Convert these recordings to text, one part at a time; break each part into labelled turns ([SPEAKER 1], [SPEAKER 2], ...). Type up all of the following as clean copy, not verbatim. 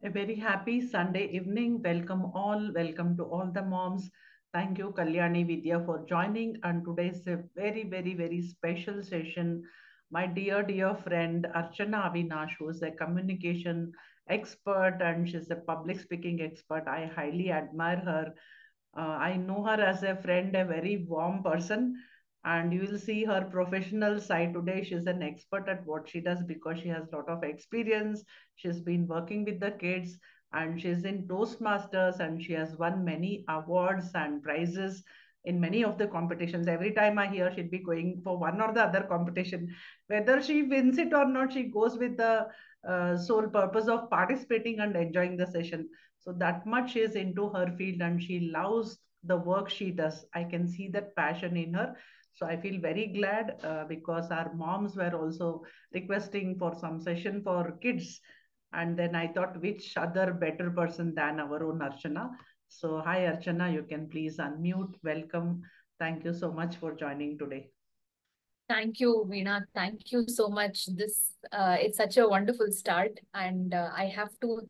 [SPEAKER 1] A very happy Sunday evening. Welcome all. Welcome to all the moms. Thank you, Kalyani Vidya, for joining. And today is a very special session. My dear friend Archana Avinash, who is a communication expert and she's a public speaking expert. I highly admire her. I know her as a friend, a very warm person, and you will see her professional side today. She's an expert at what she does because she has a lot of experience. She's been working with the kids and she's in Toastmasters and she has won many awards and prizes in many of the competitions. Every time I hear she'll be going for one or the other competition, whether she wins it or not, she goes with the sole purpose of participating and enjoying the session. So that much is into her field and she loves the work she does. I can see that passion in her. So I feel very glad because our moms were also requesting for some session for kids. And then I thought, which other better person than our own Archana? So, hi Archana, you can please unmute. Welcome. Thank you so much for joining today.
[SPEAKER 2] Thank you, Veena. Thank you so much. It's such a wonderful start, and I have to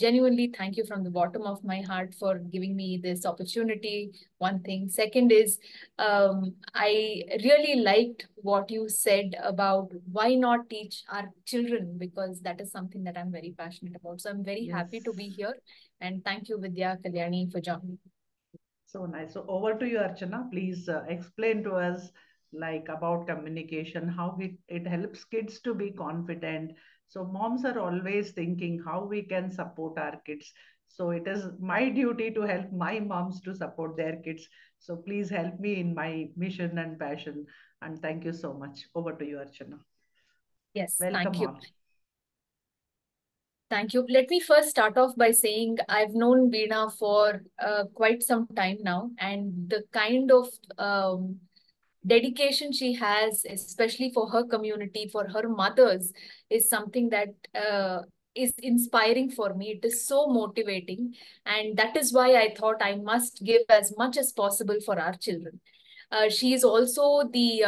[SPEAKER 2] genuinely thank you from the bottom of my heart for giving me this opportunity. One thing. Second is, I really liked what you said about why not teach our children, because that is something that I'm very passionate about. So I'm very
[SPEAKER 1] Yes.
[SPEAKER 2] happy to be here, and thank you, Vidya Kalyani, for joining.
[SPEAKER 1] So nice. So over to you, Archana. Please explain to us like about communication, how it helps kids to be confident. So moms are always thinking how we can support our kids. So it is my duty to help my moms to support their kids. So please help me in my mission and passion. And thank you so much. Over to you, Archana.
[SPEAKER 2] Yes, thank
[SPEAKER 1] Welcome
[SPEAKER 2] you.
[SPEAKER 1] all.
[SPEAKER 2] Thank you. Let me first start off by saying I've known Veena for quite some time now, and the kind of dedication she has, especially for her community, for her mothers, is something that is inspiring for me. It is so motivating, and that is why I thought I must give as much as possible for our children. She is also the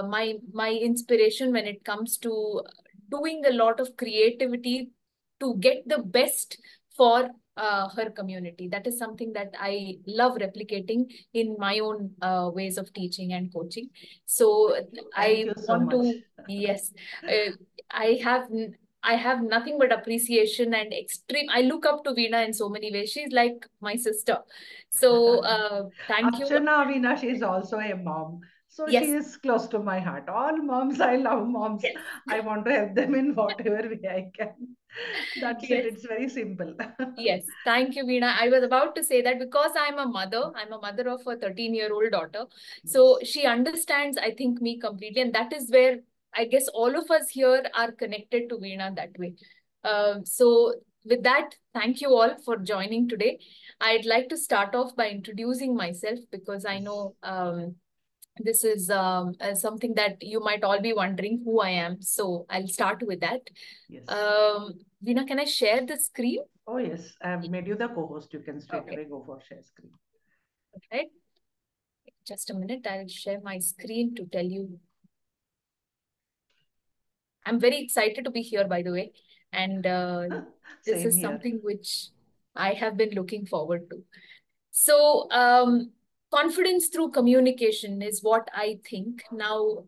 [SPEAKER 2] my inspiration when it comes to doing a lot of creativity to get the best for her community. That is something that I love replicating in my own ways of teaching and coaching. So
[SPEAKER 1] Thank you. Thank
[SPEAKER 2] I
[SPEAKER 1] you so
[SPEAKER 2] want
[SPEAKER 1] much.
[SPEAKER 2] to, yes, uh, I have I have nothing but appreciation and extreme. I look up to Veena in so many ways. She's like my sister. So thank you.
[SPEAKER 1] Archana Avinash is also a mom. So she
[SPEAKER 2] Yes,
[SPEAKER 1] is close to my heart. All moms, I love moms.
[SPEAKER 2] yes,
[SPEAKER 1] I want to help them in whatever way I can. That's it.
[SPEAKER 2] yes.
[SPEAKER 1] It's very simple.
[SPEAKER 2] Yes, thank you, Veena. I was about to say that because I'm a mother of a 13-year-old daughter. So
[SPEAKER 1] Yes.
[SPEAKER 2] she understands, I think, me completely. And that is where I guess all of us here are connected to Veena that way. So with that, thank you all for joining today. I'd like to start off by introducing myself because I
[SPEAKER 1] Yes.
[SPEAKER 2] know this is something that you might all be wondering who I am. So I'll start with that.
[SPEAKER 1] Yes.
[SPEAKER 2] Um, Veena, can I share the screen?
[SPEAKER 1] Oh, yes. I have made you the co host. You can straight
[SPEAKER 2] Okay.
[SPEAKER 1] away go for share screen.
[SPEAKER 2] Right. Just a minute. I'll share my screen to tell you. I'm very excited to be here, by the way. And this
[SPEAKER 1] Same
[SPEAKER 2] is
[SPEAKER 1] here.
[SPEAKER 2] something which I have been looking forward to. So, confidence through communication is what I think now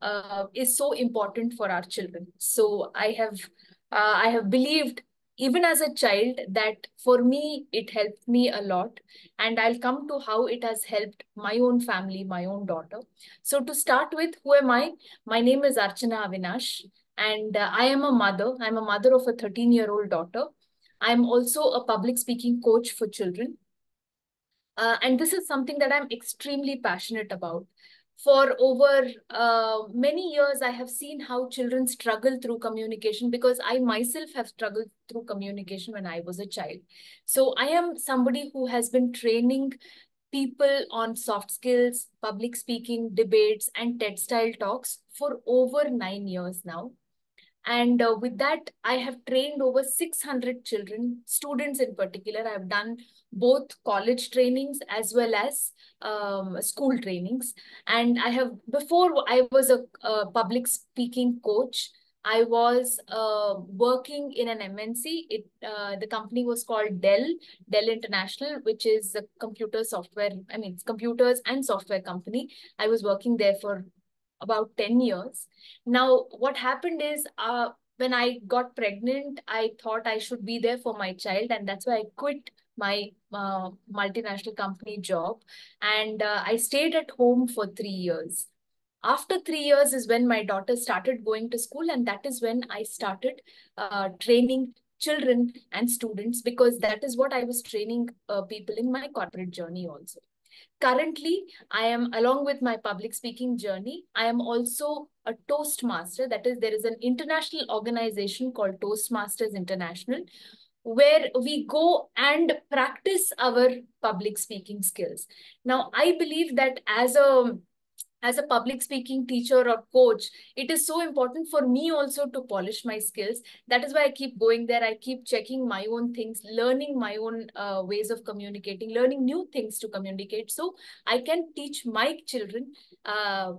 [SPEAKER 2] is so important for our children. So, I have believed even as a child that for me it helped me a lot, and I'll come to how it has helped my own family, my own daughter. So, to start with, who am I? My name is Archana Avinash, and I am a mother. I'm a mother of a 13-year-old daughter. I'm also a public speaking coach for children, and this is something that I'm extremely passionate about. For over many years, I have seen how children struggle through communication because I myself have struggled through communication when I was a child. So I am somebody who has been training people on soft skills, public speaking, debates, and TED style talks for over 9 years now. And with that, I have trained over 600 children, students in particular. I've done both college trainings as well as school trainings. And I have, before I was a public speaking coach, I was working in an MNC. The company was called Dell International, which is a computer software, I mean, it's computers and software company. I was working there for about 10 years. Now, what happened is when I got pregnant, I thought I should be there for my child. And that's why I quit my multinational company job. And I stayed at home for 3 years. After 3 years is when my daughter started going to school, and that is when I started training children and students, because that is what I was training people in my corporate journey also. Currently, I am, along with my public speaking journey, I am also a Toastmaster. That is, there is an international organization called Toastmasters International, where we go and practice our public speaking skills. Now, I believe that as a public speaking teacher or coach, it is so important for me also to polish my skills. That is why I keep going there. I keep checking my own things, learning my own ways of communicating, learning new things to communicate. So I can teach my children,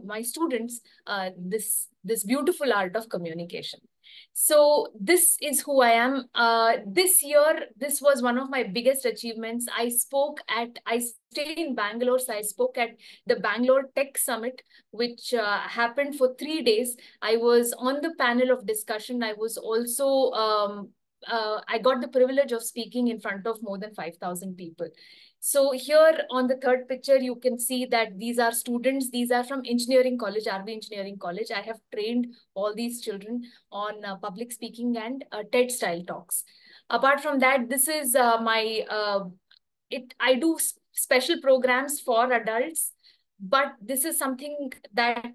[SPEAKER 2] my students, this beautiful art of communication. So this is who I am. This year, this was one of my biggest achievements. I stay in Bangalore, so I spoke at the Bangalore Tech Summit, which happened for 3 days. I was on the panel of discussion. I was also, I got the privilege of speaking in front of more than 5,000 people. So here on the third picture, you can see that these are students. These are from engineering college, RV Engineering College. I have trained all these children on public speaking and TED style talks. Apart from that, this is I do special programs for adults, but this is something that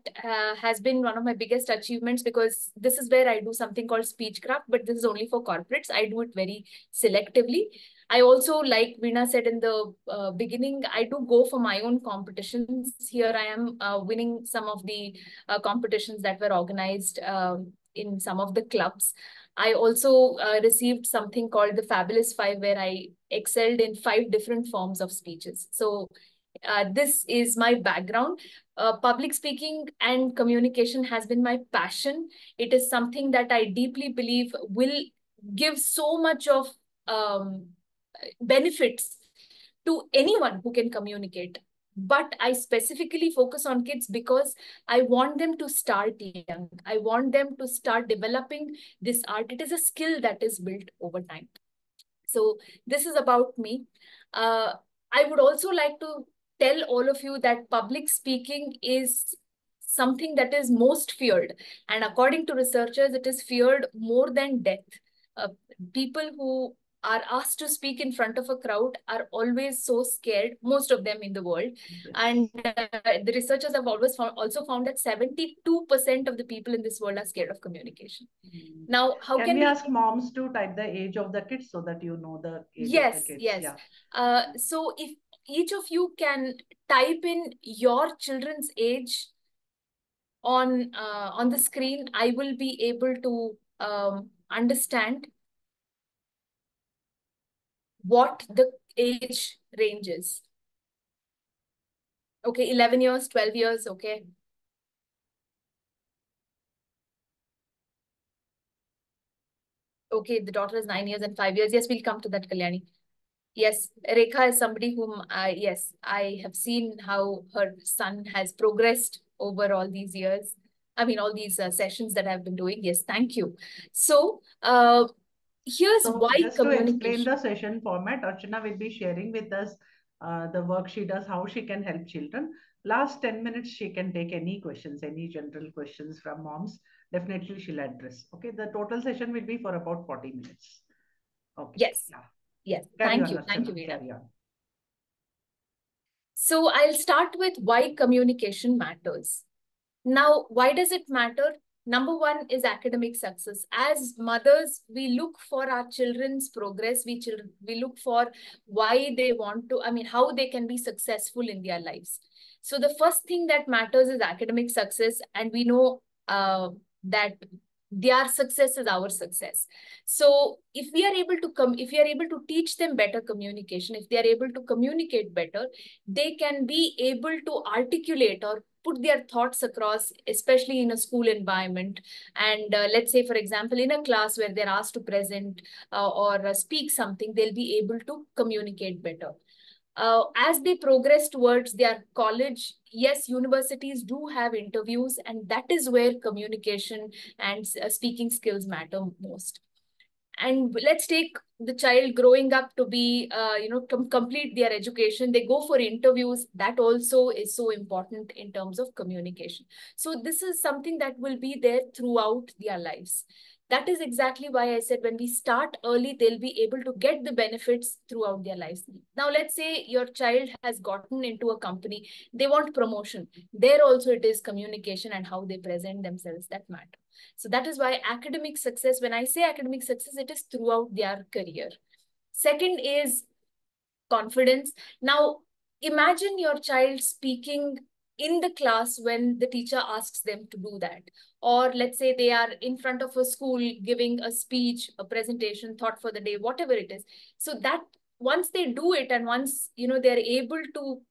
[SPEAKER 2] has been one of my biggest achievements, because this is where I do something called speechcraft, but this is only for corporates. I do it very selectively. I also, like Veena said in the beginning, I do go for my own competitions. Here I am winning some of the competitions that were organized in some of the clubs. I also received something called the Fabulous Five, where I excelled in 5 different forms of speeches. So this is my background. Public speaking and communication has been my passion. It is something that I deeply believe will give so much of benefits to anyone who can communicate. But I specifically focus on kids because I want them to start young. I want them to start developing this art. It is a skill that is built over time. So this is about me. I would also like to tell all of you that public speaking is something that is most feared. And according to researchers, it is feared more than death. Uh, People who are asked to speak in front of a crowd are always so scared, most of them in the world.
[SPEAKER 1] Yes.
[SPEAKER 2] And the researchers have also found that 72% of the people in this world are scared of communication. Now, how
[SPEAKER 1] Can
[SPEAKER 2] can
[SPEAKER 1] we
[SPEAKER 2] we?
[SPEAKER 1] ask moms to type the age of the kids so that you know the age of the
[SPEAKER 2] Yes,
[SPEAKER 1] kids?
[SPEAKER 2] yes.
[SPEAKER 1] Yeah.
[SPEAKER 2] So if each of you can type in your children's age on the screen, I will be able to understand what the age range is. Okay, 11 years, 12 years, okay. Okay, the daughter is 9 years and 5 years. Yes, we'll come to that, Kalyani. Yes, Rekha is somebody whom I have seen how her son has progressed over all these years. I mean, all these sessions that I've been doing. Yes, thank you. So, here's
[SPEAKER 1] So
[SPEAKER 2] why
[SPEAKER 1] just to explain
[SPEAKER 2] communication.
[SPEAKER 1] the session format, Archana will be sharing with us the work she does, how she can help children. Last 10 minutes, she can take any questions, any general questions from moms. Definitely she'll address. Okay, the total session will be for about 40 minutes. Okay,
[SPEAKER 2] Yes,
[SPEAKER 1] yeah.
[SPEAKER 2] yes.
[SPEAKER 1] Carry
[SPEAKER 2] Thank
[SPEAKER 1] on,
[SPEAKER 2] you. Thank you,
[SPEAKER 1] Archana,
[SPEAKER 2] Veena.
[SPEAKER 1] carry on.
[SPEAKER 2] So, I'll start with why communication matters. Now, why does it matter? Number one is academic success. As mothers, we look for our children's progress. We look for why they want to, I mean, how they can be successful in their lives. So the first thing that matters is academic success. And we know that their success is our success. So if we are able to if we are able to teach them better communication, if they are able to communicate better, they can be able to articulate or put their thoughts across, especially in a school environment. And let's say, for example, in a class where they're asked to present or speak something, they'll be able to communicate better. As they progress towards their college, yes, universities do have interviews, and that is where communication and speaking skills matter most. And let's take the child growing up to be complete their education, they go for interviews. That also is so important in terms of communication. So this is something that will be there throughout their lives. That is exactly why I said when we start early, they'll be able to get the benefits throughout their lives. Now let's say your child has gotten into a company, they want promotion. There also it is communication and how they present themselves that matter. So that is why academic success, when I say academic success, it is throughout their career. Second is confidence. Now, imagine your child speaking in the class when the teacher asks them to do that. Or let's say they are in front of a school giving a speech, a presentation, thought for the day, whatever it is. So that once they do it and once, they're able to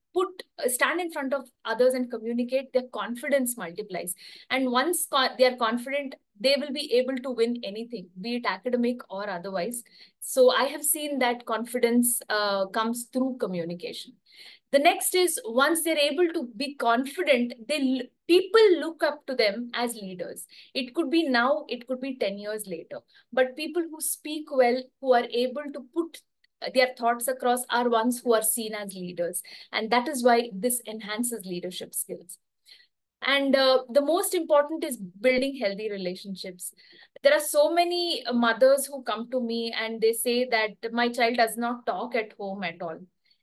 [SPEAKER 2] stand in front of others and communicate, their confidence multiplies. And once they are confident, they will be able to win anything, be it academic or otherwise. So I have seen that confidence comes through communication. The next is once they're able to be confident, people look up to them as leaders. It could be now, it could be 10 years later. But people who speak well, who are able to put their thoughts across are ones who are seen as leaders. And that is why this enhances leadership skills. And the most important is building healthy relationships. There are so many mothers who come to me and they say that my child does not talk at home at all.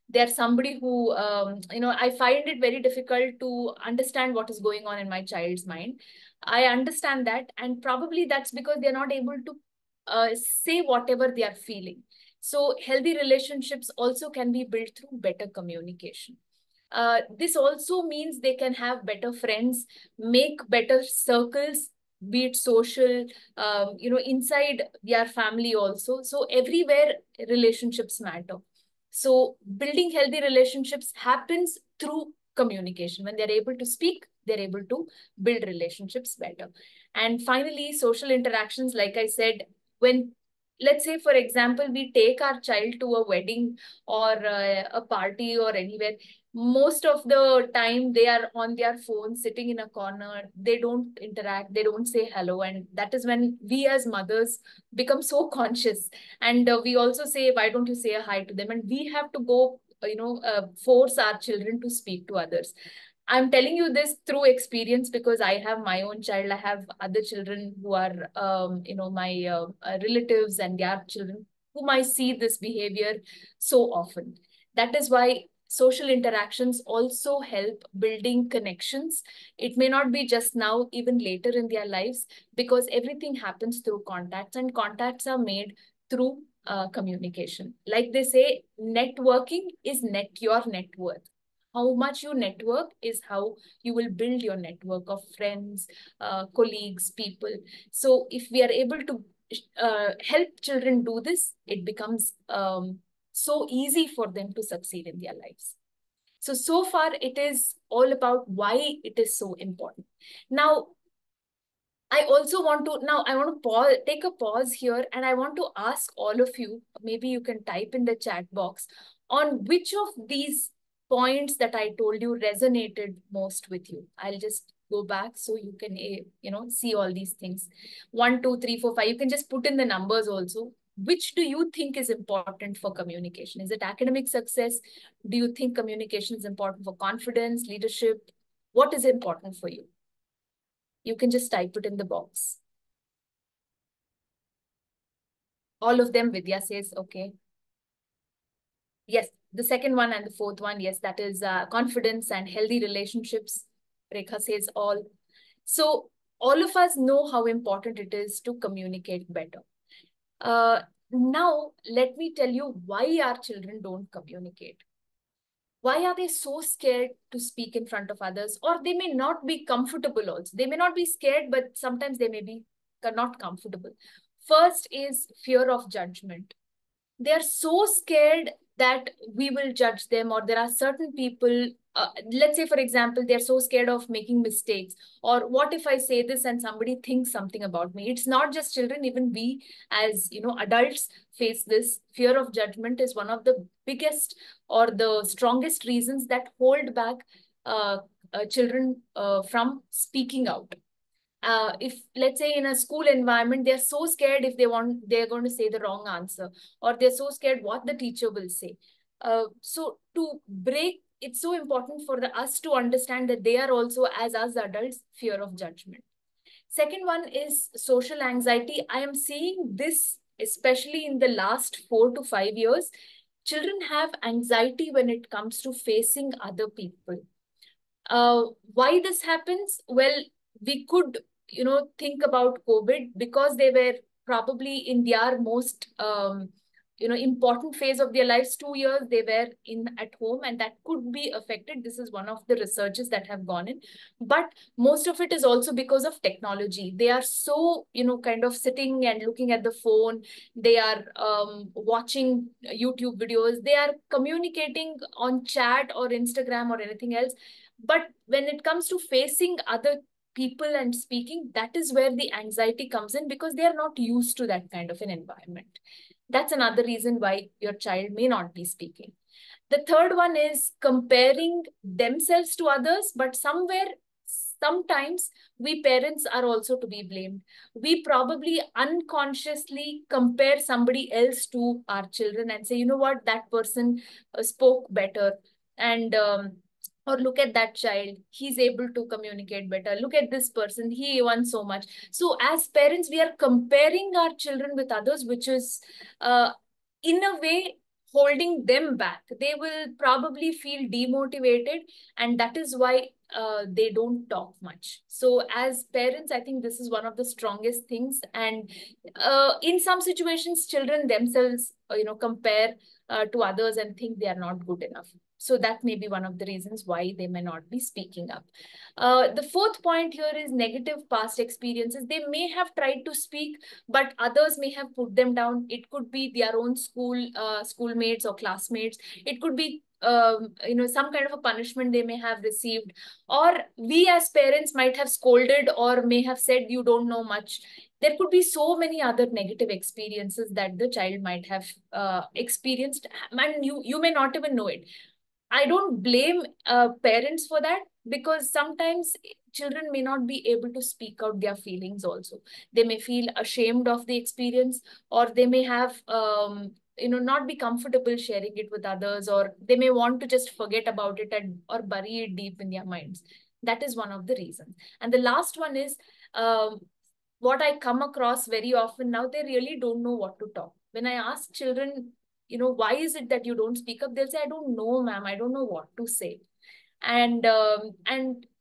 [SPEAKER 2] They're somebody who, I find it very difficult to understand what is going on in my child's mind. I understand that. And probably that's because they're not able to say whatever they are feeling. So healthy relationships also can be built through better communication. This also means they can have better friends, make better circles, be it social, inside their family also. So everywhere relationships matter. So building healthy relationships happens through communication. When they're able to speak, they're able to build relationships better. And finally, social interactions, like I said, when let's say, for example, we take our child to a wedding or a party or anywhere, most of the time they are on their phone sitting in a corner, they don't interact, they don't say hello, and that is when we as mothers become so conscious. And we also say, why don't you say a hi to them? And we have to go force our children to speak to others. I'm telling you this through experience because I have my own child. I have other children who are, my relatives and their children whom I see this behavior so often. That is why social interactions also help building connections. It may not be just now, even later in their lives, because everything happens through contacts, and contacts are made through communication. Like they say, networking is your net worth. How much you network is how you will build your network of friends, colleagues, people. So if we are able to help children do this, it becomes so easy for them to succeed in their lives. So far, it is all about why it is so important. Now, I want to pause, take a pause here, and I want to ask all of you, maybe you can type in the chat box, on which of these points that I told you resonated most with you. I'll just go back so you can, see all these things. 1, 2, 3, 4, 5. You can just put in the numbers also. Which do you think is important for communication? Is it academic success? Do you think communication is important for confidence, leadership? What is important for you? You can just type it in the box. All of them, Vidya says, okay. Yes, the second one and the fourth one, yes, that is confidence and healthy relationships. Rekha says all. So all of us know how important it is to communicate better. Now, let me tell you why our children don't communicate. Why are they so scared to speak in front of others? Or they may not be comfortable also. They may not be scared, but sometimes they may be not comfortable. First is fear of judgment. They are so scared that we will judge them, or there are certain people let's say, for example, they're so scared of making mistakes, or what if I say this and somebody thinks something about me? It's not just children, even we as adults face this. Fear of judgment is one of the biggest or the strongest reasons that hold back uh, children from speaking out. If, let's say, in a school environment, they're so scared if they're going to say the wrong answer, or they're so scared what the teacher will say. So to break, it's so important for us to understand that they are also, as us adults, fear of judgment. Second one is social anxiety. I am seeing this especially in the last 4 to 5 years. Children have anxiety when it comes to facing other people. Why this happens? Well, we could, think about COVID, because they were probably in their most, important phase of their lives. 2 years they were in at home, and that could be affected. This is one of the researches that have gone in. But most of it is also because of technology. They are so, kind of sitting and looking at the phone. They are watching YouTube videos. They are communicating on chat or Instagram or anything else, but when it comes to facing other people and speaking, that is where the anxiety comes in, because they are not used to that kind of an environment. That's another reason why your child may not be speaking. The third one is comparing themselves to others, but sometimes we parents are also to be blamed. We probably unconsciously compare somebody else to our children and say, you know what, that person spoke better. And or look at that child, he's able to communicate better. Look at this person, he won so much. So as parents, we are comparing our children with others, which is in a way holding them back. They will probably feel demotivated, and that is why they don't talk much. So as parents, I think this is one of the strongest things. And in some situations, children themselves compare to others and think they are not good enough. So that may be one of the reasons why they may not be speaking up. The fourth point here is negative past experiences. They may have tried to speak, but others may have put them down. It could be their own schoolmates or classmates. It could be some kind of a punishment they may have received, or we as parents might have scolded or may have said you don't know much. There could be so many other negative experiences that the child might have experienced, and you may not even know it. I don't blame parents for that, because sometimes children may not be able to speak out their feelings also. They may feel ashamed of the experience, or they may have, not be comfortable sharing it with others, or they may want to just forget about it or bury it deep in their minds. That is one of the reasons. And the last one is, um, what I come across very often now, they really don't know what to talk. When I ask children, why is it that you don't speak up? They'll say, I don't know, ma'am. I don't know what to say. And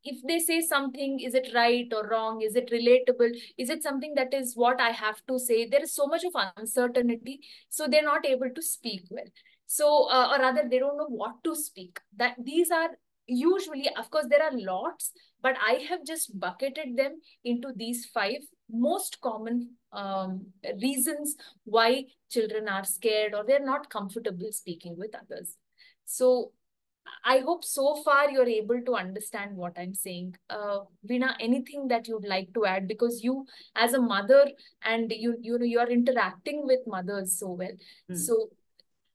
[SPEAKER 2] if they say something, is it right or wrong? Is it relatable? Is it something that is what I have to say? There is so much of uncertainty, so they're not able to speak well. So, or rather, they don't know what to speak. That these are usually, of course, there are lots, but I have just bucketed them into these five most common reasons why children are scared or they're not comfortable speaking with others. So I hope so far you're able to understand what I'm saying. Veena, anything that you'd like to add? Because you, as a mother, and you are interacting with mothers so well.
[SPEAKER 1] Hmm.
[SPEAKER 2] So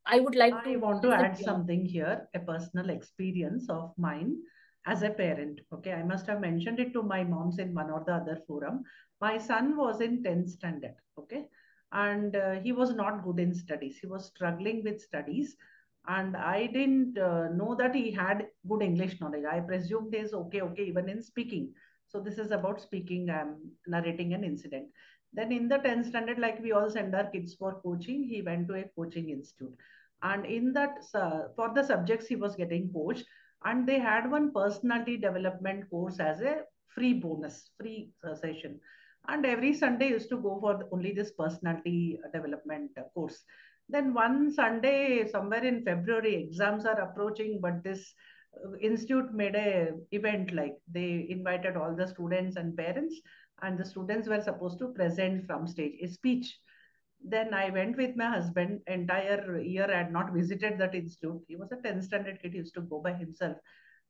[SPEAKER 2] I would like
[SPEAKER 1] I
[SPEAKER 2] to
[SPEAKER 1] want to
[SPEAKER 2] listen
[SPEAKER 1] add
[SPEAKER 2] to your.
[SPEAKER 1] something here, a personal experience of mine as a parent. Okay, I must have mentioned it to my moms in one or the other forum. My son was in 10th standard, okay, and he was not good in studies. He was struggling with studies, and I didn't know that he had good English knowledge. I presumed he is okay, okay, even in speaking. So this is about speaking. I'm narrating an incident. Then in the 10th standard, like we all send our kids for coaching, he went to a coaching institute, and in that for the subjects he was getting coached, and they had one personality development course as a free bonus, free session, and every Sunday used to go for only this personality development course. Then one Sunday somewhere in February, exams are approaching, but this institute made a event, like they invited all the students and parents, and the students were supposed to present from stage a speech. Then I went with my husband. Entire year I had not visited that institute. He was a 10th standard kid, he used to go by himself.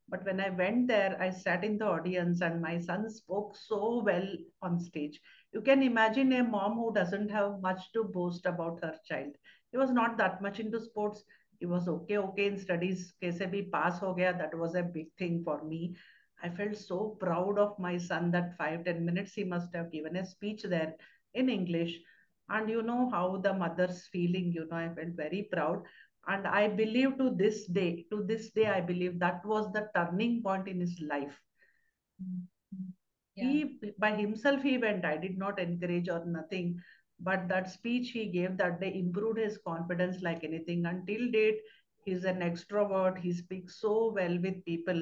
[SPEAKER 1] But when I went there, I sat in the audience and my son spoke so well on stage. You can imagine a mom who doesn't have much to boast about her child. He was not that much into sports. He was okay in studies. Kaise bhi pass ho gaya. That was a big thing for me. I felt so proud of my son that 5-10 minutes he must have given a speech there in English. And you know how the mother's feeling, I felt very proud. And I believe to this day, I believe that was the turning point in his life.
[SPEAKER 2] Mhm. Yeah.
[SPEAKER 1] He by himself he went. I did not encourage or nothing, but that speech he gave that day improved his confidence like anything. Until date, he's an extrovert. He speaks so well with people.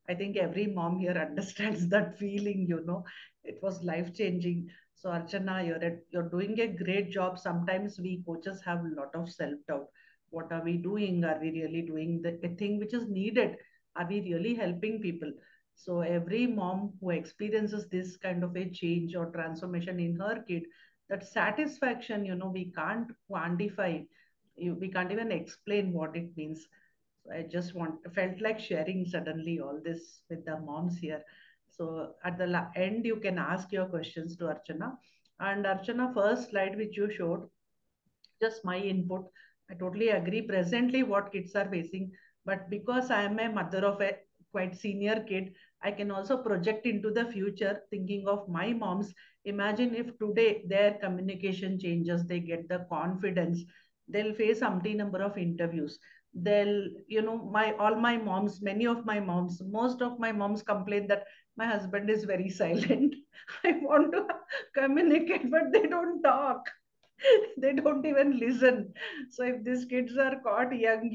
[SPEAKER 1] I think every mom here understands that feeling. It was life changing. So Archana, you're doing a great job. Sometimes we coaches have a lot of self doubt. What are we doing? Are we really doing the a thing which is needed? Are we really helping people? So every mom who experiences this kind of a change or transformation in her kid, that satisfaction, we can't quantify. We can't even explain what it means. So I just felt like sharing suddenly all this with the moms here. So at the end, you can ask your questions to Archana. And Archana, first slide which you showed, just my input. I totally agree. Presently, what kids are facing, but because I am a mother of a quite senior kid, I can also project into the future, thinking of my moms. Imagine if today their communication changes, they get the confidence, they'll face umpty number of interviews. They'll, my all my moms, many of my moms, most of my moms complain that my husband is very silent. I want to communicate, but they don't talk. They don't even listen. So if these kids are caught young,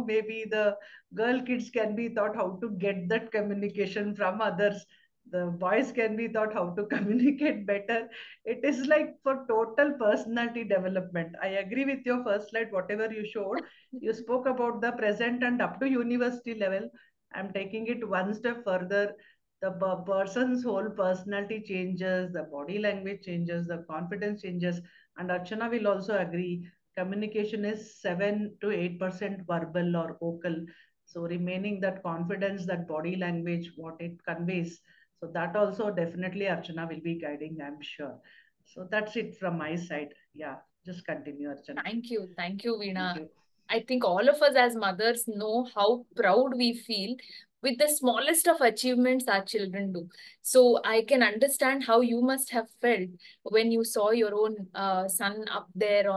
[SPEAKER 1] maybe the girl kids can be taught how to get that communication from others. The boys can be taught how to communicate better. It is like for total personality development. I agree with your first slide, whatever you showed. You spoke about the present and up to university level. I'm taking it one step further. The person's whole personality changes, the body language changes, the confidence changes. And Archana will also agree, communication is 7 to 8% verbal or vocal. So remaining that confidence, that body language, what it conveys. So that also definitely Archana will be guiding, I'm sure. So that's it from my side. Yeah, just continue, Archana.
[SPEAKER 2] Thank you. Thank you,
[SPEAKER 1] Thank
[SPEAKER 2] Veena.
[SPEAKER 1] you.
[SPEAKER 2] I think all of us as mothers know how proud we feel with the smallest of achievements our children do. So I can understand how you must have felt when you saw your own son up there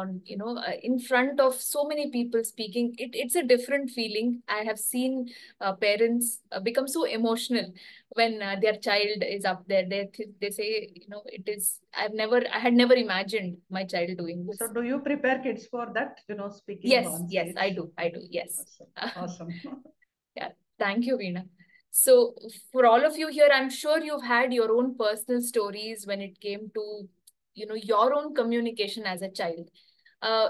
[SPEAKER 2] in front of so many people speaking. It's a different feeling. I have seen parents become so emotional when their child is up there. They say, I had never imagined my child doing
[SPEAKER 1] So
[SPEAKER 2] this.
[SPEAKER 1] do you prepare kids for that, speaking
[SPEAKER 2] Yes,
[SPEAKER 1] on
[SPEAKER 2] yes, I
[SPEAKER 1] stage?
[SPEAKER 2] do. I do. Yes.
[SPEAKER 1] Awesome. Awesome.
[SPEAKER 2] Yeah. Thank you, Veena. So for all of you here, I'm sure you've had your own personal stories when it came to, your own communication as a child.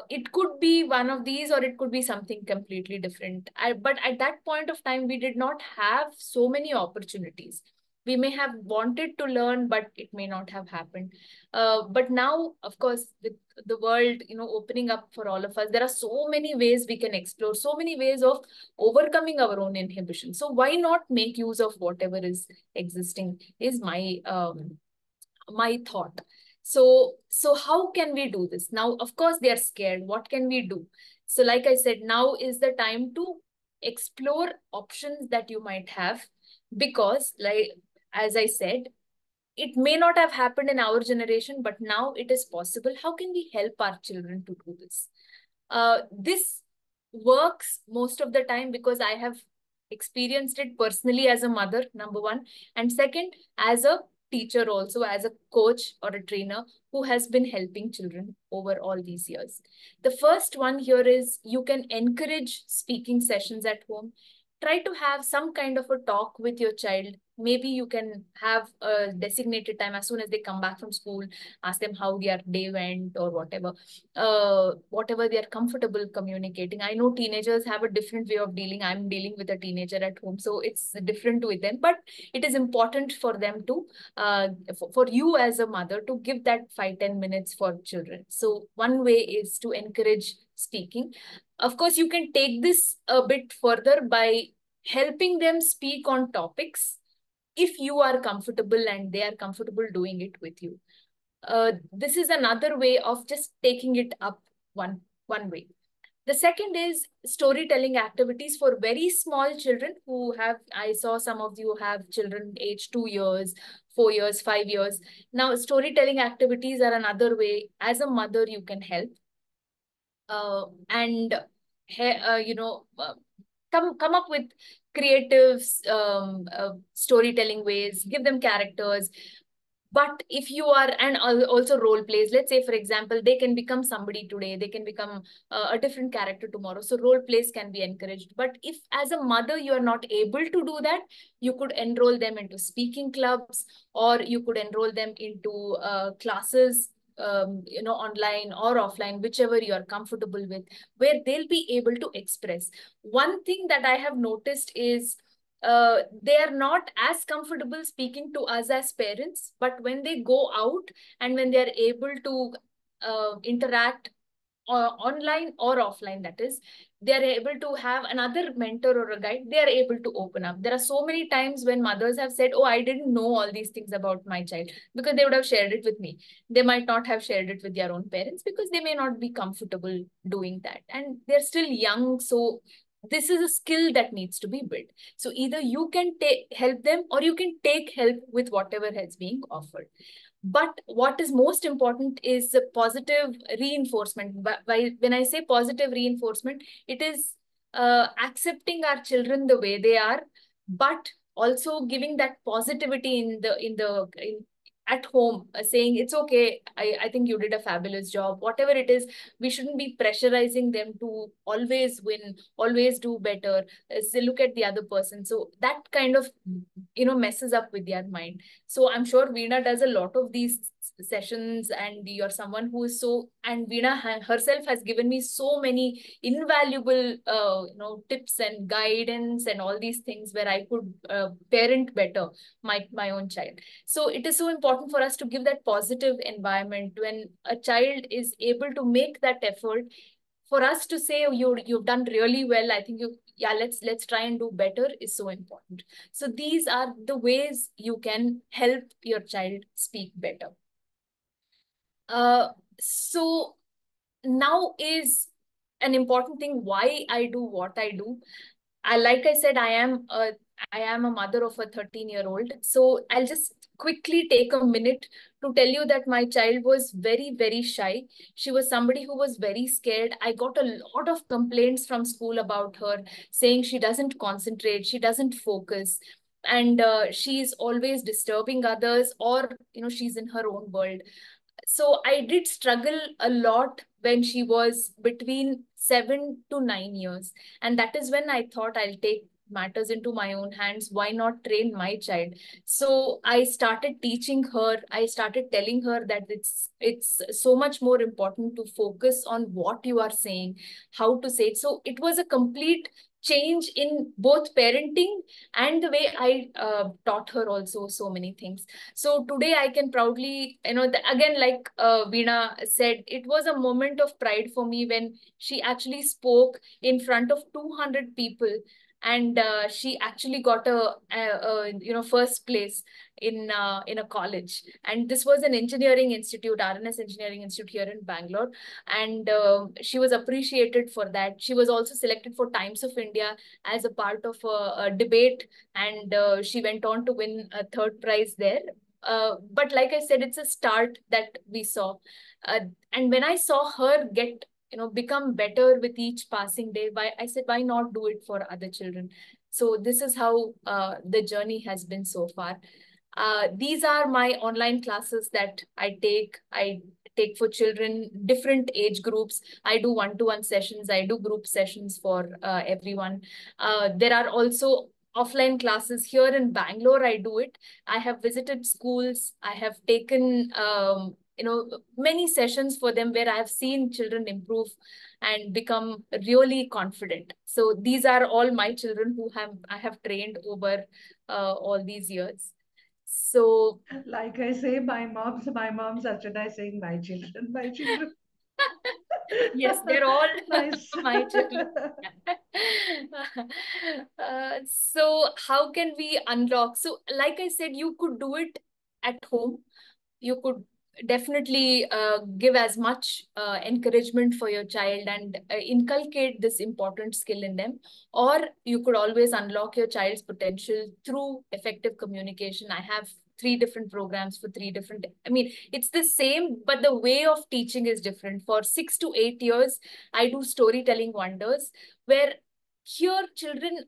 [SPEAKER 2] It could be one of these or it could be something completely different. But at that point of time, we did not have so many opportunities. We may have wanted to learn, but it may not have happened. But now, of course, with the world, opening up for all of us, there are so many ways we can explore, so many ways of overcoming our own inhibition. So why not make use of whatever is existing is my thought. So how can we do this now? Of course they are scared. What can we do? So like I said, now is the time to explore options that you might have, because like as I said, it may not have happened in our generation, but now it is possible. How can we help our children to do this? This works most of the time because I have experienced it personally as a mother, number one. And second, as a teacher, also as a coach or a trainer who has been helping children over all these years. The first one here is you can encourage speaking sessions at home. Try to have some kind of a talk with your child. Maybe you can have a designated time as soon as they come back from school, ask them how their day went or whatever they are comfortable communicating. I know teenagers have a different way of dealing. I'm dealing with a teenager at home, so it's different with them. But it is important for them to, for you as a mother to give that 5-10 minutes for children. So one way is to encourage speaking. Of course, you can take this a bit further by helping them speak on topics if you are comfortable and they are comfortable doing it with you. This is another way of just taking it up one way. The second is storytelling activities for very small children who have, I saw some of you have children age 2 years, 4 years, 5 years. Now, storytelling activities are another way as a mother you can help. And, you know, come up with creative storytelling ways, give them characters. But if you are, and also role plays, let's say for example they can become somebody today, they can become a different character tomorrow, so role plays can be encouraged. But if as a mother you are not able to do that, you could enroll them into speaking clubs, or you could enroll them into classes, you know, online or offline, whichever you are comfortable with, where they'll be able to express. One thing that I have noticed is they are not as comfortable speaking to us as parents, but when they go out and when they are able to interact online or offline, that is, they are able to have another mentor or a guide, they are able to open up. There are so many times when mothers have said, oh, I didn't know all these things about my child, because they would have shared it with me. They might not have shared it with their own parents because they may not be comfortable doing that, and they're still young. So this is a skill that needs to be built. So either you can help them, or you can take help with whatever has being offered. But what is most important is the positive reinforcement. But when I say positive reinforcement, it is accepting our children the way they are, but also giving that positivity at home, saying it's okay, I think you did a fabulous job, whatever it is. We shouldn't be pressurizing them to always win, always do better, so look at the other person. So that kind of, you know, messes up with their mind. So I'm sure Veena does a lot of these sessions, and you're someone who is so, and Veena herself has given me so many invaluable, you know, tips and guidance and all these things where I could parent better my own child. So it is so important for us to give that positive environment when a child is able to make that effort. For us to say, oh, you've done really well, I think you, yeah, let's try and do better, is so important. So these are the ways you can help your child speak better. So now is an important thing why I do what I do. Like I said, I am a mother of a 13-year-old. So I'll just quickly take a minute to tell you that my child was very, very shy. She was somebody who was very scared. I got a lot of complaints from school about her, saying she doesn't concentrate, she doesn't focus, and she's always disturbing others, or, you know, she's in her own world. So I did struggle a lot when she was between 7 to 9 years. And that is when I thought I'll take matters into my own hands. Why not train my child? So I started teaching her. I started telling her that it's so much more important to focus on what you are saying, how to say it. So it was a complete change in both parenting and the way I taught her also so many things. So today I can proudly, you know, again, like Veena said, it was a moment of pride for me when she actually spoke in front of 200 people, and she actually got a you know, first place in a college. And this was an engineering institute, RNS Engineering Institute here in Bangalore. And she was appreciated for that. She was also selected for Times of India as a part of a debate, and she went on to win a third prize there. But like I said, it's a start that we saw. Uh, and when I saw her get, you know, become better with each passing day, I said, why not do it for other children? So this is how the journey has been so far. These are my online classes that I take. I take for children, different age groups. I do one-to-one sessions. I do group sessions for everyone. There are also offline classes here in Bangalore. I do it. I have visited schools. I have taken, you know, many sessions for them where I have seen children improve and become really confident. So these are all my children who I have trained over all these years. So
[SPEAKER 1] Like I say, my mom's Archana is saying, my children, my children.
[SPEAKER 2] Yes, they're all
[SPEAKER 1] Nice.
[SPEAKER 2] my children. So how can we unlock? So like I said, you could do it at home. You could definitely give as much encouragement for your child and inculcate this important skill in them. Or you could always unlock your child's potential through effective communication. I have three different programs for three different, I mean, it's the same, but the way of teaching is different. For 6 to 8 years, I do storytelling wonders, where here children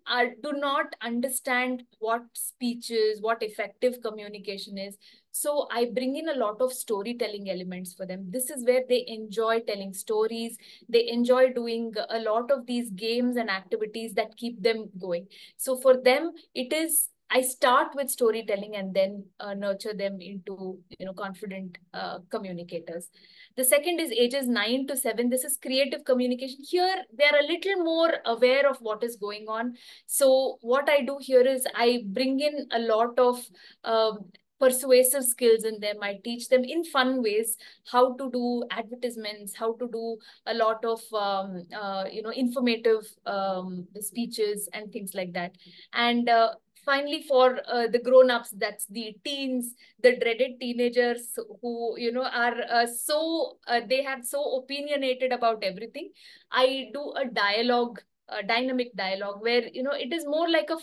[SPEAKER 2] do not understand what speech is, what effective communication is. So I bring in a lot of storytelling elements for them. This is where they enjoy telling stories. They enjoy doing a lot of these games and activities that keep them going. So for them, it is, I start with storytelling and then nurture them into, confident communicators. The second is ages 9 to 7. This is creative communication. Here, they're a little more aware of what is going on. So what I do here is I bring in a lot of persuasive skills in them. I teach them in fun ways how to do advertisements, how to do a lot of informative speeches and things like that. And finally, for the grown-ups, that's the teens, the dreaded teenagers who are they have so opinionated about everything. I do a dialogue, a dynamic dialogue, where it is more like a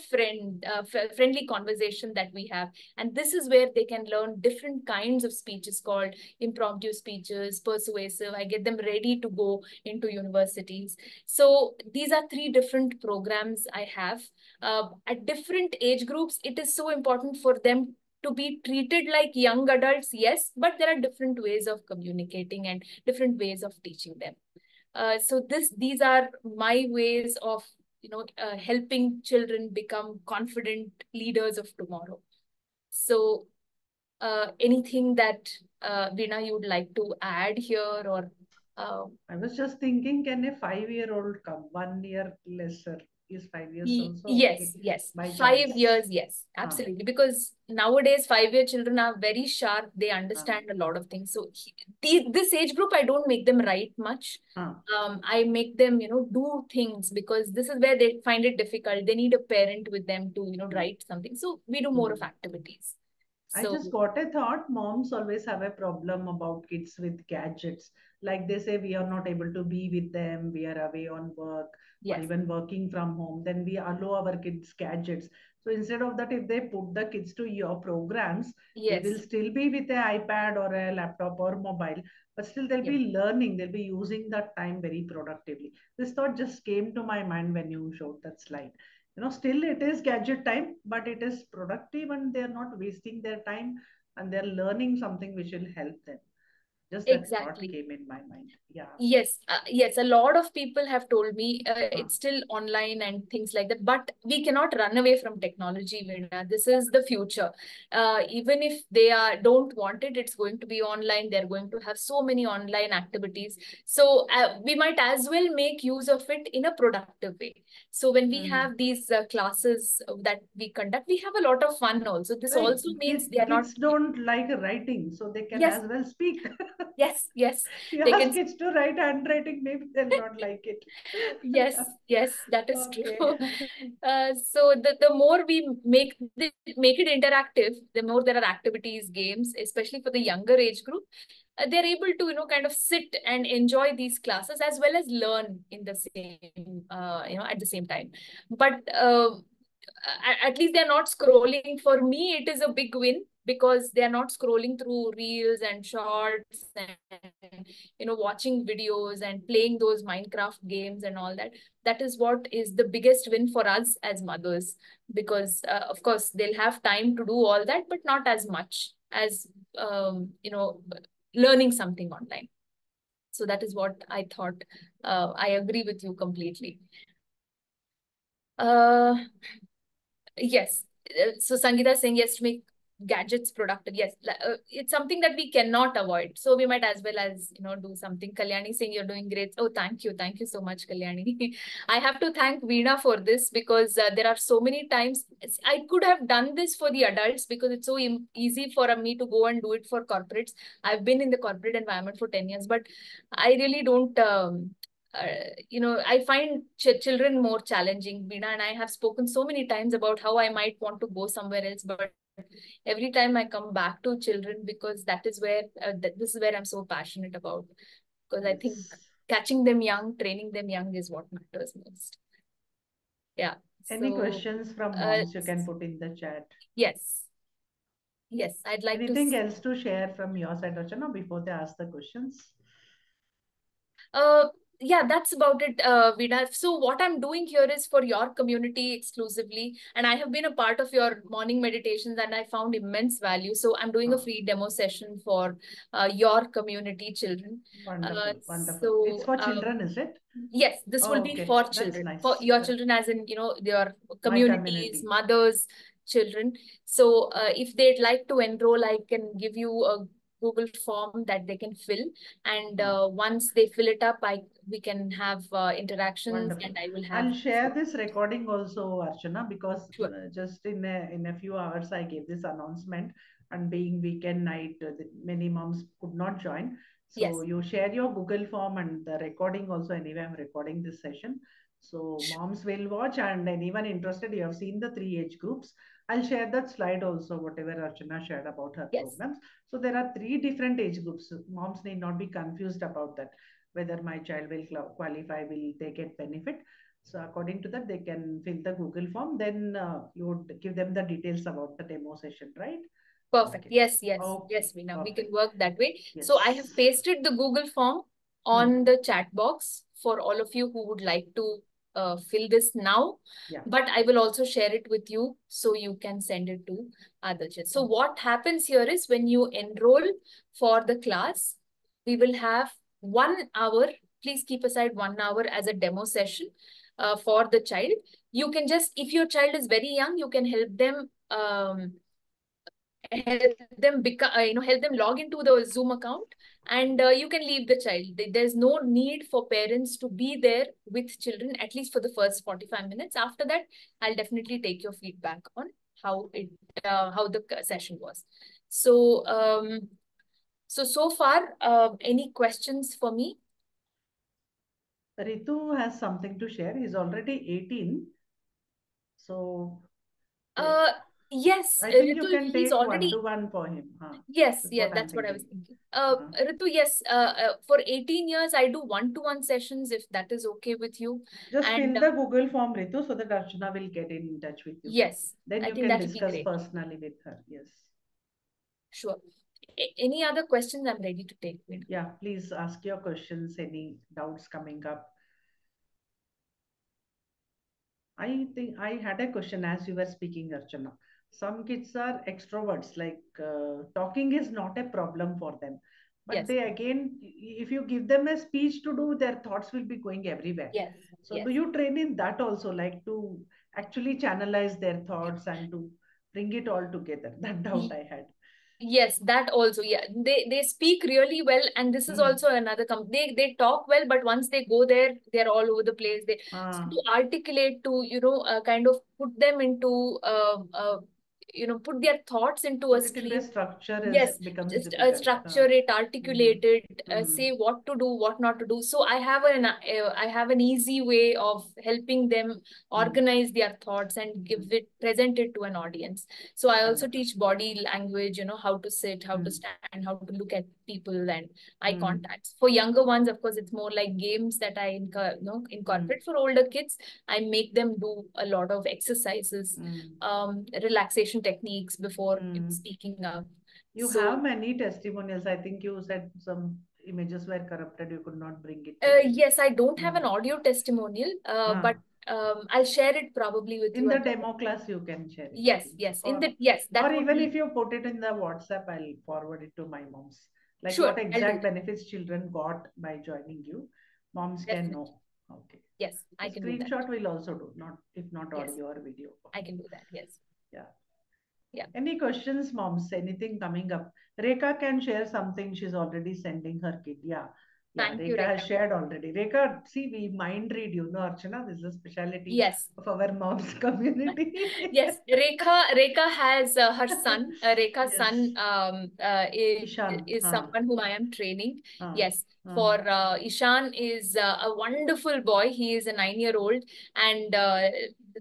[SPEAKER 2] friendly conversation that we have. And this is where they can learn different kinds of speeches called impromptu speeches, persuasive. I get them ready to go into universities. So these are three different programs I have. At different age groups, it is so important for them to be treated like young adults, yes, but there are different ways of communicating and different ways of teaching them. So these are my ways of helping children become confident leaders of tomorrow. So anything that Veena, you would like to add here, or uh,
[SPEAKER 1] I was just thinking, can a 5-year-old come? 1 year lesser is 5 years also okay
[SPEAKER 2] Yes, yes.
[SPEAKER 1] by
[SPEAKER 2] 5 years,
[SPEAKER 1] chance.
[SPEAKER 2] yes,
[SPEAKER 1] Huh.
[SPEAKER 2] absolutely. Because nowadays, 5-year children are very sharp. They
[SPEAKER 1] Huh.
[SPEAKER 2] understand a lot of things. So this age group, I don't make them write much.
[SPEAKER 1] Huh.
[SPEAKER 2] I make them, do things, because this is where they find it difficult. They need a parent with them to,
[SPEAKER 1] Hmm.
[SPEAKER 2] write something. So we do more of
[SPEAKER 1] Hmm.
[SPEAKER 2] activities.
[SPEAKER 1] I
[SPEAKER 2] So
[SPEAKER 1] just got a thought. Moms always have a problem about kids with gadgets. Like they say, we are not able to be with them, we are away on work or
[SPEAKER 2] yes,
[SPEAKER 1] even working from home. Then we allow our kids gadgets. So instead of that, if they put the kids to your programs, they will
[SPEAKER 2] yes,
[SPEAKER 1] still be with an iPad or a laptop or mobile, but still they'll
[SPEAKER 2] yes,
[SPEAKER 1] be learning, they'll be using that time very productively. This thought just came to my mind when you showed that slide. Still it is gadget time, but it is productive and they're not wasting their time and they're learning something which will help them. Just that thought
[SPEAKER 2] exactly.
[SPEAKER 1] came in my mind. Yeah.
[SPEAKER 2] Yes, yes, a lot of people have told me
[SPEAKER 1] Huh.
[SPEAKER 2] it's still online and things like that, but we cannot run away from technology, Veena. This is the future. Even if they don't want it, it's going to be online. They're going to have so many online activities. So we might as well make use of it in a productive way. So when we
[SPEAKER 1] Hmm.
[SPEAKER 2] have these classes that we conduct, we have a lot of fun also. This
[SPEAKER 1] Right.
[SPEAKER 2] also means they are not.
[SPEAKER 1] Kids don't like writing, so they can
[SPEAKER 2] Yes,
[SPEAKER 1] as well speak.
[SPEAKER 2] yes, yes.
[SPEAKER 1] You
[SPEAKER 2] They
[SPEAKER 1] ask
[SPEAKER 2] can.
[SPEAKER 1] kids to write handwriting, maybe they'll not like it.
[SPEAKER 2] Yes, yes, that is true.
[SPEAKER 1] Okay.
[SPEAKER 2] So the more we make it interactive, the more there are activities, games, especially for the younger age group, they're able to kind of sit and enjoy these classes as well as learn in the same at the same time. But at least they're not scrolling. For me, it is a big win, because they're not scrolling through reels and shorts and watching videos and playing those Minecraft games and all that. That is what is the biggest win for us as mothers, because of course they'll have time to do all that, but not as much as learning something online. So that is what I thought. I agree with you completely. uh yes. So Sangeeta is saying yes to make gadgets productive. Yes, it's something that we cannot avoid. So we might as well as, do something. Kalyani saying you're doing great. Oh, thank you. Thank you so much, Kalyani. I have to thank Veena for this because there are so many times I could have done this for the adults because it's so easy for me to go and do it for corporates. I've been in the corporate environment for 10 years, but I really don't, I find children more challenging, Veena, and I have spoken so many times about how I might want to go somewhere else, but every time I come back to children because that is where this is where I'm so passionate about, because I think
[SPEAKER 1] Yes.
[SPEAKER 2] catching them young, training them young is what matters most. Yeah.
[SPEAKER 1] Any
[SPEAKER 2] So,
[SPEAKER 1] questions from
[SPEAKER 2] uh,
[SPEAKER 1] moms you can put in the chat?
[SPEAKER 2] yes, yes, I'd like to.
[SPEAKER 1] Anything else to share from your side, Archana, before they ask the questions?
[SPEAKER 2] Uh, yeah, that's about it, Veena. So what I'm doing here is for your community exclusively, and I have been a part of your morning meditations, and I found immense value. So I'm doing a
[SPEAKER 1] Oh,
[SPEAKER 2] free demo session for your community children.
[SPEAKER 1] wonderful, wonderful. It's
[SPEAKER 2] So
[SPEAKER 1] for children, is it?
[SPEAKER 2] yes, this will
[SPEAKER 1] Oh,
[SPEAKER 2] be
[SPEAKER 1] okay.
[SPEAKER 2] for
[SPEAKER 1] That's
[SPEAKER 2] children, for
[SPEAKER 1] nice.
[SPEAKER 2] your
[SPEAKER 1] Yeah.
[SPEAKER 2] children, as in, your
[SPEAKER 1] My
[SPEAKER 2] communities,
[SPEAKER 1] community.
[SPEAKER 2] mothers, children. So if they'd like to enroll, I can give you a Google form that they can fill. And
[SPEAKER 1] Hmm.
[SPEAKER 2] once they fill it up, we can have interactions
[SPEAKER 1] Wonderful.
[SPEAKER 2] and I will have
[SPEAKER 1] I'll share this recording also, Archana, because
[SPEAKER 2] sure.
[SPEAKER 1] just in a few hours I gave this announcement, and being weekend night, many moms could not join. So
[SPEAKER 2] Yes,
[SPEAKER 1] you share your Google form and the recording also. Anyway, I'm recording this session, so
[SPEAKER 2] sure.
[SPEAKER 1] moms will watch, and anyone interested, you have seen the three age groups. I'll share that slide also, whatever Archana shared about her
[SPEAKER 2] Yes,
[SPEAKER 1] programs. So there are three different age groups. Moms need not be confused about that, whether my child will qualify, will they get benefit. So according to that, they can fill the Google form. Then you would give them the details about the demo session, right?
[SPEAKER 2] perfect.
[SPEAKER 1] Okay.
[SPEAKER 2] Yes, yes,
[SPEAKER 1] Okay.
[SPEAKER 2] yes, Veena. We can
[SPEAKER 1] Perfect.
[SPEAKER 2] work that way. So I
[SPEAKER 1] Yes.
[SPEAKER 2] have pasted the Google form
[SPEAKER 1] Hmm.
[SPEAKER 2] on the chat box for all of you who would like to fill this now.
[SPEAKER 1] Yeah.
[SPEAKER 2] But I will also share it with you so you can send it to other children. So
[SPEAKER 1] Okay.
[SPEAKER 2] what happens here is when you enroll for the class, we will have 1 hour. Please keep aside 1 hour as a demo session for the child. You can just, if your child is very young, you can help them help them log into the Zoom account, and you can leave the child. There's no need for parents to be there with children, at least for the first 45 minutes. After that, I'll definitely take your feedback on how the session was. So so far, any questions for me?
[SPEAKER 1] Ritu has something to share. He's already 18. So
[SPEAKER 2] Uh, yes,
[SPEAKER 1] I think you
[SPEAKER 2] Ritu,
[SPEAKER 1] can
[SPEAKER 2] he's
[SPEAKER 1] take one to
[SPEAKER 2] already.
[SPEAKER 1] one for him. Huh?
[SPEAKER 2] Yes,
[SPEAKER 1] That's
[SPEAKER 2] yeah,
[SPEAKER 1] what I'm
[SPEAKER 2] that's what I was
[SPEAKER 1] thinking.
[SPEAKER 2] thinking.
[SPEAKER 1] Uh-huh.
[SPEAKER 2] Ritu, yes, for 18 years, I do one-to-one sessions if that is okay with you.
[SPEAKER 1] Just
[SPEAKER 2] And
[SPEAKER 1] fill the Google form, Ritu, so that Archana will get in touch with you.
[SPEAKER 2] yes,
[SPEAKER 1] Then
[SPEAKER 2] I
[SPEAKER 1] you
[SPEAKER 2] think
[SPEAKER 1] can
[SPEAKER 2] that would be
[SPEAKER 1] discuss
[SPEAKER 2] great.
[SPEAKER 1] personally with her. Yes.
[SPEAKER 2] Sure. Any other questions? I'm ready to take.
[SPEAKER 1] Yeah, please ask your questions, any doubts coming up. I think I had a question as you were speaking, Archana. Some kids are extroverts, like talking is not a problem for them. But
[SPEAKER 2] Yes,
[SPEAKER 1] they again, if you give them a speech to do, their thoughts will be going everywhere.
[SPEAKER 2] yes,
[SPEAKER 1] So, do
[SPEAKER 2] yes.
[SPEAKER 1] you train in that also, like to actually channelize their thoughts and to bring it all together? That doubt I had.
[SPEAKER 2] Yes, that also. Yeah, they speak really well, and this is
[SPEAKER 1] Hmm.
[SPEAKER 2] also another they talk well, but once they go there, they're all over the place. They so
[SPEAKER 1] Ah,
[SPEAKER 2] to articulate, to kind of put them into put their thoughts into a
[SPEAKER 1] put it into a
[SPEAKER 2] stream.
[SPEAKER 1] structure is
[SPEAKER 2] Yes,
[SPEAKER 1] becomes
[SPEAKER 2] just
[SPEAKER 1] difficult.
[SPEAKER 2] structure it,
[SPEAKER 1] Mm-hmm.
[SPEAKER 2] articulate it,
[SPEAKER 1] Mm-hmm.
[SPEAKER 2] say what to do, what not to do. So I have an easy way of helping them
[SPEAKER 1] Mm.
[SPEAKER 2] organize their thoughts and present it to an audience. So I also
[SPEAKER 1] Wonderful.
[SPEAKER 2] teach body language, how to sit, how to
[SPEAKER 1] Mm.
[SPEAKER 2] stand, how to look at people, and eye
[SPEAKER 1] Mm.
[SPEAKER 2] contacts. For younger ones, of course, it's more like games that I
[SPEAKER 1] Mm.
[SPEAKER 2] incorporate. For older kids, I make them do a lot of exercises,
[SPEAKER 1] Mm.
[SPEAKER 2] relaxation techniques before
[SPEAKER 1] Mm.
[SPEAKER 2] speaking up.
[SPEAKER 1] You
[SPEAKER 2] So
[SPEAKER 1] have many testimonials. I think you said some images were corrupted. You could not bring it to them.
[SPEAKER 2] yes, I don't have an
[SPEAKER 1] Mm.
[SPEAKER 2] audio testimonial, but
[SPEAKER 1] Ah.
[SPEAKER 2] I'll share it probably with
[SPEAKER 1] In
[SPEAKER 2] you
[SPEAKER 1] the
[SPEAKER 2] at the.
[SPEAKER 1] demo class, you can share it, I
[SPEAKER 2] Yes,
[SPEAKER 1] think so.
[SPEAKER 2] yes. Yes, that
[SPEAKER 1] Or
[SPEAKER 2] would
[SPEAKER 1] even
[SPEAKER 2] be
[SPEAKER 1] if you put it in the WhatsApp, I'll forward it to my moms. Like
[SPEAKER 2] sure.
[SPEAKER 1] what
[SPEAKER 2] I'll do
[SPEAKER 1] exact
[SPEAKER 2] that.
[SPEAKER 1] benefits children got by joining you, moms can
[SPEAKER 2] Definitely.
[SPEAKER 1] know. Okay.
[SPEAKER 2] Yes,
[SPEAKER 1] The
[SPEAKER 2] I can do that.
[SPEAKER 1] screenshot will also do, not if not
[SPEAKER 2] Yes,
[SPEAKER 1] audio or video.
[SPEAKER 2] I
[SPEAKER 1] Okay.
[SPEAKER 2] can do that. Yes.
[SPEAKER 1] Yeah.
[SPEAKER 2] Yeah.
[SPEAKER 1] Any questions, moms? Anything coming up? Rekha can share something. She's already sending her kid. Yeah. Yeah,
[SPEAKER 2] Thank you,
[SPEAKER 1] Rekha has
[SPEAKER 2] Rekha.
[SPEAKER 1] shared already. Rekha, see, we mind read, Archana. This is a speciality
[SPEAKER 2] Yes.
[SPEAKER 1] of our moms community.
[SPEAKER 2] Yes, Rekha has her son. Rekha's
[SPEAKER 1] Yes.
[SPEAKER 2] son
[SPEAKER 1] Ishan.
[SPEAKER 2] is someone whom I am training.
[SPEAKER 1] Uh,
[SPEAKER 2] Yes,
[SPEAKER 1] uh.
[SPEAKER 2] for Ishan is a wonderful boy. He is a 9-year-old, and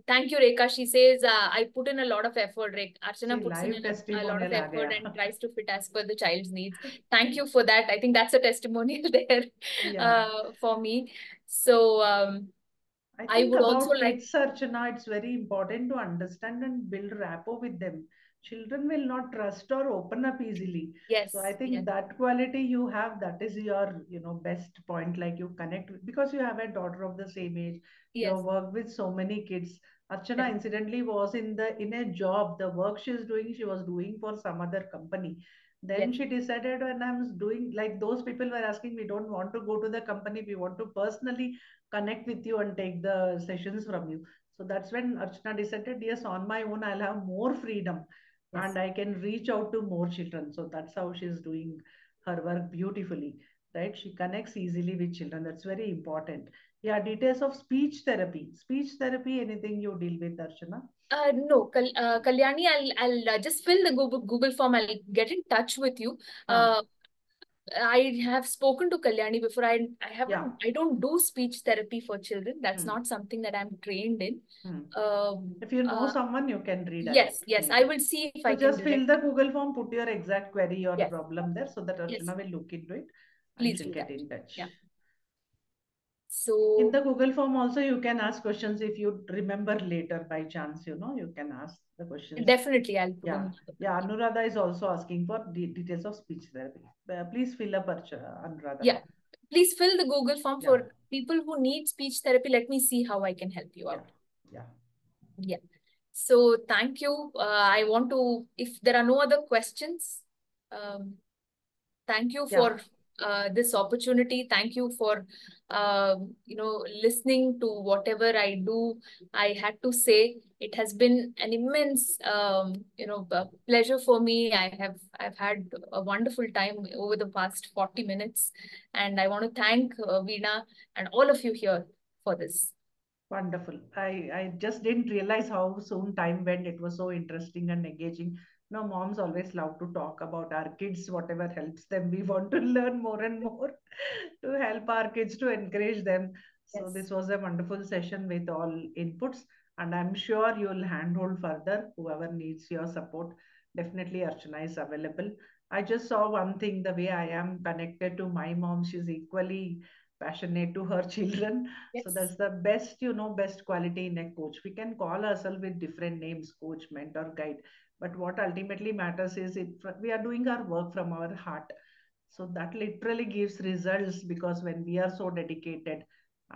[SPEAKER 2] thank you, Rekha. She says I put in a lot of effort.
[SPEAKER 1] See,
[SPEAKER 2] Archana puts in
[SPEAKER 1] live
[SPEAKER 2] a lot of
[SPEAKER 1] testimonial aa
[SPEAKER 2] effort
[SPEAKER 1] gaya.
[SPEAKER 2] and tries to fit as per the child's needs. Thank you for that. I think that's a testimonial there
[SPEAKER 1] Yeah.
[SPEAKER 2] for me. So
[SPEAKER 1] I
[SPEAKER 2] I
[SPEAKER 1] think
[SPEAKER 2] would also
[SPEAKER 1] about
[SPEAKER 2] like.
[SPEAKER 1] kids, Archana, it's very important to understand and build rapport with them. Children will not trust or open up easily. So I
[SPEAKER 2] Yes,
[SPEAKER 1] think
[SPEAKER 2] yes,
[SPEAKER 1] that quality you have, that is your, best point. Like you connect with, because you have a daughter of the same age. You
[SPEAKER 2] yes,
[SPEAKER 1] have worked with so many kids. Archana
[SPEAKER 2] yes,
[SPEAKER 1] incidentally was in a job. The work she was doing for some other company. Then
[SPEAKER 2] yes,
[SPEAKER 1] she decided when I was doing, like those people were asking, we don't want to go to the company, we want to personally connect with you and take the sessions from you. So that's when Archana decided, yes, on my own, I'll have more freedom
[SPEAKER 2] yes.
[SPEAKER 1] and I can reach out to more children. So that's how she's doing her work beautifully, right? She connects easily with children. That's very important. Yeah, details of speech therapy. Speech therapy, anything you deal with, Archana?
[SPEAKER 2] No, Kalyani, I'll just fill the Google form. I'll get in touch with you.
[SPEAKER 1] Huh.
[SPEAKER 2] Uh, I have spoken to Kalyani before.
[SPEAKER 1] Yeah.
[SPEAKER 2] I don't do speech therapy for children. That's
[SPEAKER 1] Hmm.
[SPEAKER 2] not something that I'm trained in.
[SPEAKER 1] Hmm.
[SPEAKER 2] Um,
[SPEAKER 1] If you know
[SPEAKER 2] uh,
[SPEAKER 1] someone, you can
[SPEAKER 2] yes,
[SPEAKER 1] redirect
[SPEAKER 2] yes, I
[SPEAKER 1] maybe.
[SPEAKER 2] will see if
[SPEAKER 1] So
[SPEAKER 2] I can
[SPEAKER 1] just fill the
[SPEAKER 2] direct.
[SPEAKER 1] Google form, put your exact query or
[SPEAKER 2] Yes,
[SPEAKER 1] problem there so that
[SPEAKER 2] yes,
[SPEAKER 1] Archana will look into it and
[SPEAKER 2] please
[SPEAKER 1] she'll
[SPEAKER 2] do
[SPEAKER 1] get
[SPEAKER 2] that.
[SPEAKER 1] in touch.
[SPEAKER 2] Yeah.
[SPEAKER 1] In
[SPEAKER 2] So
[SPEAKER 1] the Google form also, you can ask questions if you remember later by chance, you can ask the questions.
[SPEAKER 2] definitely, I'll put
[SPEAKER 1] Yeah.
[SPEAKER 2] in.
[SPEAKER 1] Yeah, Anuradha is also asking for details of speech therapy. Please fill up, Anuradha.
[SPEAKER 2] Yeah, please fill the Google form
[SPEAKER 1] Yeah,
[SPEAKER 2] for people who need speech therapy. Let me see how I can help you
[SPEAKER 1] yeah,
[SPEAKER 2] out.
[SPEAKER 1] yeah.
[SPEAKER 2] Yeah. So thank you. I want to, if there are no other questions, um, thank you
[SPEAKER 1] Yeah,
[SPEAKER 2] for this opportunity. Thank you for, listening to whatever I do. I had to say it has been an immense, pleasure for me. I've had a wonderful time over the past 40 minutes, and I want to thank Veena and all of you here for this.
[SPEAKER 1] wonderful. I just didn't realize how soon time went. It was so interesting and engaging. No, moms always love to talk about our kids, whatever helps them. We want to learn more and more to help our kids, to encourage them. So
[SPEAKER 2] Yes.
[SPEAKER 1] this was a wonderful session with all inputs, and I'm sure you'll handhold further whoever needs your support. Definitely, Archana is available. I just saw one thing, the way I am connected to my mom, she's equally passionate to her children. So
[SPEAKER 2] Yes.
[SPEAKER 1] that's the best, best quality in a coach. We can call ourselves with different names, coach, mentor, guide. But what ultimately matters is we are doing our work from our heart. So that literally gives results, because when we are so dedicated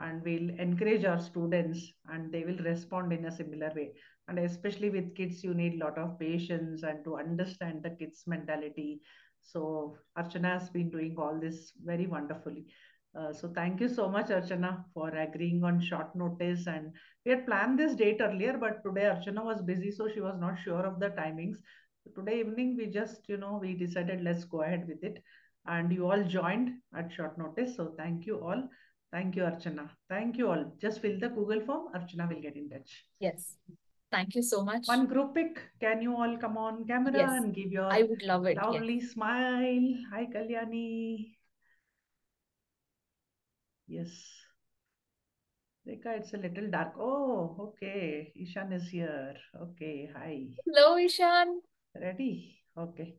[SPEAKER 1] and we'll encourage our students and they will respond in a similar way. And especially with kids, you need a lot of patience and to understand the kids' mentality. So Archana has been doing all this very wonderfully. So thank you so much, Archana, for agreeing on short notice. And we had planned this date earlier, but today Archana was busy, so she was not sure of the timings. So today evening, we just, we decided let's go ahead with it. And you all joined at short notice. So thank you all. Thank you, Archana. Thank you all. Just fill the Google form. Archana will get in touch.
[SPEAKER 2] Yes. Thank you so much.
[SPEAKER 1] One group pic. Can you all come on camera
[SPEAKER 2] Yes.
[SPEAKER 1] and give your
[SPEAKER 2] I would love it. Yes.
[SPEAKER 1] lovely smile? Hi, Kalyani. Yes. Rekha, it's a little dark. Oh, okay. Ishan is here. Okay, hi.
[SPEAKER 2] Hello, Ishan.
[SPEAKER 1] Ready? Okay.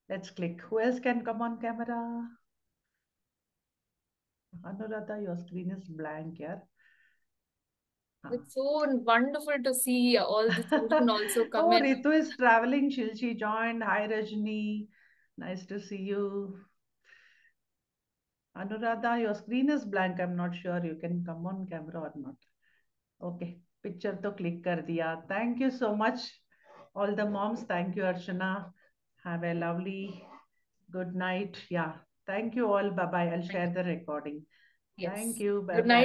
[SPEAKER 1] Let's click. Who else can come on camera? Anuradha, your screen is blank here. Huh.
[SPEAKER 2] It's so wonderful to see all the children also come
[SPEAKER 1] Oh,
[SPEAKER 2] in.
[SPEAKER 1] Ritu is traveling. She joined. Hi, Rajni. Nice to see you. Anuradha, your screen is blank. I'm not sure you can come on camera or not. Okay, picture to click kar diya. Thank you so much, all the moms. Thank you, Archana. Have a lovely good night. Yeah, thank you all. Bye bye. I'll
[SPEAKER 2] Thank
[SPEAKER 1] share
[SPEAKER 2] you.
[SPEAKER 1] the recording. Thank
[SPEAKER 2] Yes.
[SPEAKER 1] you. Bye
[SPEAKER 2] Good night.
[SPEAKER 1] bye.